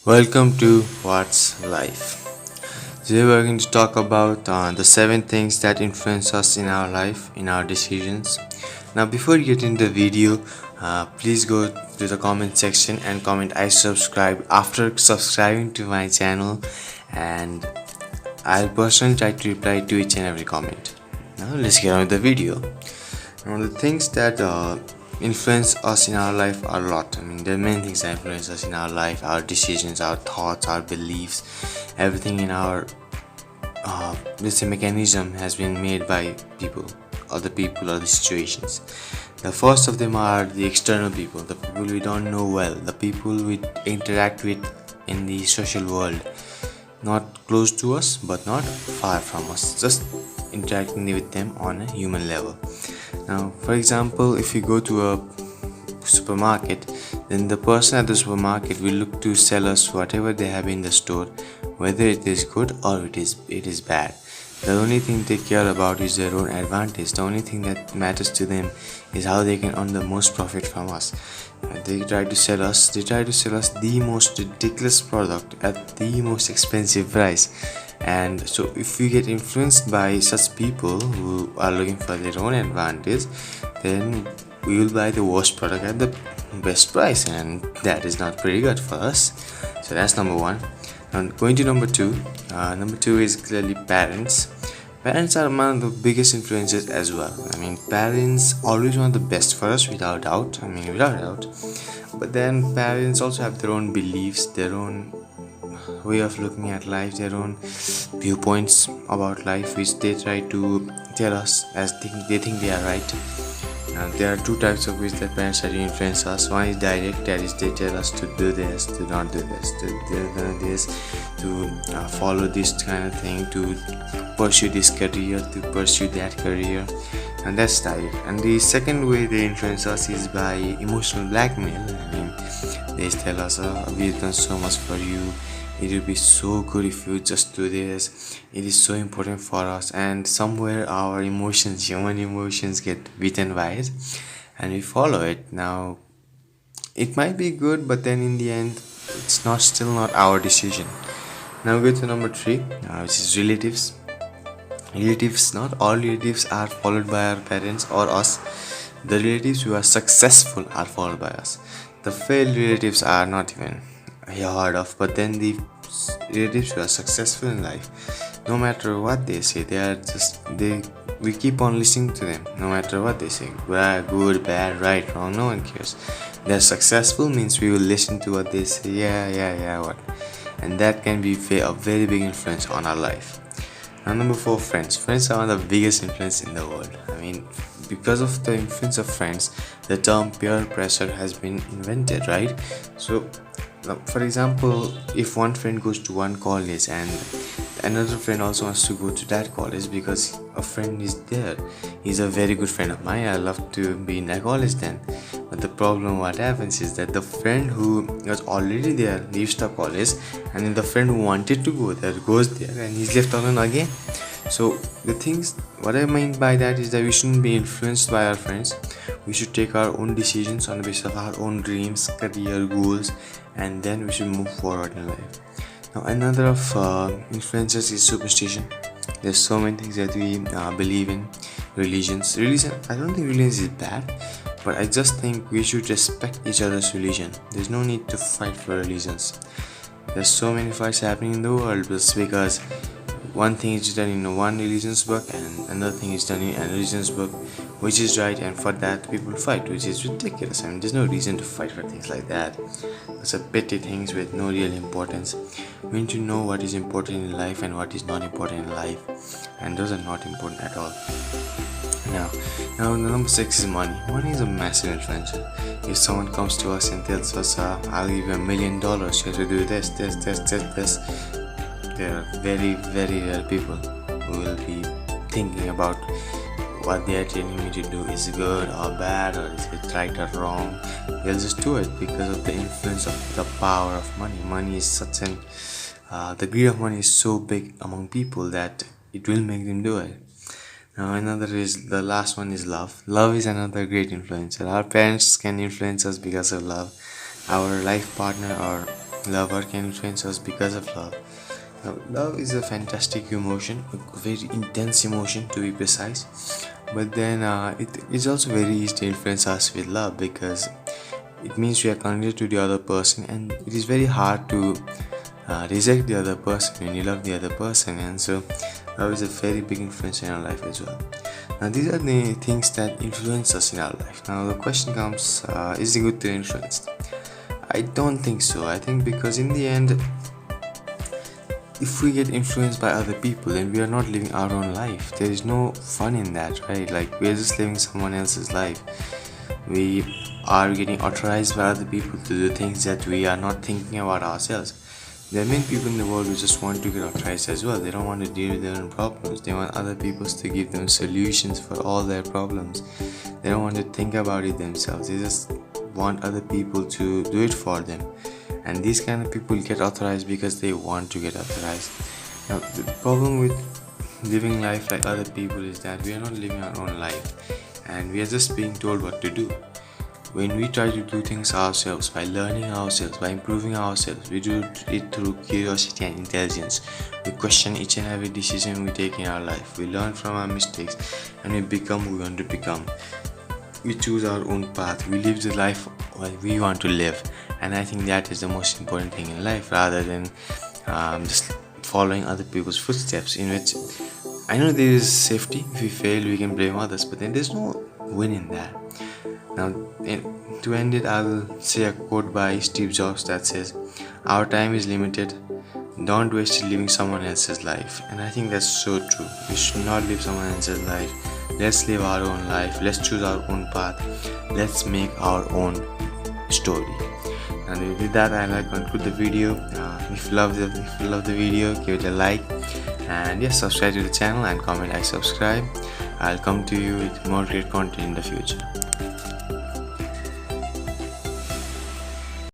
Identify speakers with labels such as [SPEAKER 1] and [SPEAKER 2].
[SPEAKER 1] Welcome to What's Life. Today we're going to talk about the 7 things that influence us in our life, in our decisions. Now, before you get into the video, please go to the comment section and comment I subscribe after subscribing to my channel, and I'll personally try to reply to each and every comment. Now, let's get on with the video. Now, the things that influence us in our life are a lot. I mean, there are many things that influence us in our life, our decisions, our thoughts, our beliefs, everything in our this mechanism has been made by people, or the situations. The first of them are the external people, the people we don't know well, the people we interact with in the social world, not close to us but not far from us, just interacting with them on a human level. Now, for example, if you go to a supermarket, then the person at the supermarket will look to sell us whatever they have in the store, whether it is good or it is bad. The only thing they care about is their own advantage. The only thing that matters to them is how they can earn the most profit from us. They try to sell us the most ridiculous product at the most expensive price. And so if we get influenced by such people who are looking for their own advantage, then we will buy the worst product at the best price, and that is not pretty good for us. So that's number one. And going to number two. Number two is clearly parents. Parents are one of the biggest influences as well. I mean, parents always want the best for us, without doubt. But then parents also have their own beliefs, their own way of looking at life, their own viewpoints about life, which they try to tell us as they think they are right. There are two types of ways that parents try to influence us. One is direct, that is, they tell us to do this, to not do this, to do this, to follow this kind of thing, to pursue this career, to pursue that career, and that's direct. And the second way they influence us is by emotional blackmail. I mean, they tell us, we've done so much for you, it will be so good if you just do this, it is so important for us, and somewhere our emotions, human emotions, get beaten by it and we follow it. Now, it might be good, but then in the end it's still not our decision. Now go to number three, which is relatives. Not all relatives are followed by our parents or us. The relatives who are successful are followed by us. The failed relatives are not even heard of, but then the relatives who are successful in life, no matter what they say, we keep on listening to them. No matter what they say, good, bad, right, wrong, no one cares. They're successful means we will listen to what they say. What, and that can be a very big influence on our life. Now, number four, friends. Friends are one of the biggest influence in the world. I mean, because of the influence of friends, the term peer pressure has been invented, right? So, for example, if one friend goes to one college and another friend also wants to go to that college because a friend is there, he's a very good friend of mine, I love to be in that college then. But the problem what happens is that the friend who was already there leaves the college, and then the friend who wanted to go there goes there, and he's left alone again. So what I mean by that is that we shouldn't be influenced by our friends. We should take our own decisions on the basis of our own dreams, career goals, and then we should move forward in life. Now, another of influences is superstition. There's so many things that we believe in. Religion, I don't think religion is bad, but I just think we should respect each other's religion. There's no need to fight for religions. There's so many fights happening in the world just because one thing is done in one religion's book and another thing is done in a religion's book, which is right, and for that people fight, which is ridiculous. I mean, there's no reason to fight for things like that. It's a petty things with no real importance. We need to know what is important in life and what is not important in life, and those are not important at all. Now number six is money. Money is a massive influencer. If someone comes to us and tells us, I'll give you $1 million, you have to do this, there are very, very rare people who will be thinking about what they are telling me to do is good or bad, or is it right or wrong. They'll just do it because of the influence of the power of money. Money is such the greed of money is so big among people that it will make them do it. Now, the last one is love. Love is another great influencer. Our parents can influence us because of love. Our life partner or love or can influence us because of love. Now, love is a fantastic emotion, a very intense emotion to be precise. But then it is also very easy to influence us with love because it means we are connected to the other person, and it is very hard to reject the other person when you love the other person. And so love is a very big influence in our life as well. Now these are the things that influence us in our life. Now the question comes, is it good to influence? I don't think so. I think because in the end, if we get influenced by other people, then we are not living our own life. There is no fun in that, right? Like, we are just living someone else's life. We are getting authorized by other people to do things that we are not thinking about ourselves. There are many people in the world who just want to get authorized as well. They don't want to deal with their own problems. They want other people to give them solutions for all their problems. They don't want to think about it themselves. They just want other people to do it for them. And these kind of people get authorized because they want to get authorized. Now, the problem with living life like other people is that we are not living our own life, and we are just being told what to do. When we try to do things ourselves, by learning ourselves, by improving ourselves, we do it through curiosity and intelligence. We question each and every decision we take in our life. We learn from our mistakes, and we become who we want to become. We choose our own path. We live the life we want to live, and I think that is the most important thing in life, rather than just following other people's footsteps, in which I know there is safety. If we fail, we can blame others, but then there's no win in that. Now, to end it, I'll say a quote by Steve Jobs that says, "Our time is limited. Don't waste it living someone else's life." And I think that's so true. We should not live someone else's life. Let's live our own life. Let's choose our own path. Let's make our own story. And with that, I'll conclude the video. If you love the video, give it a like, and yes, subscribe to the channel and comment like subscribe. I'll come to you with more great content in the future.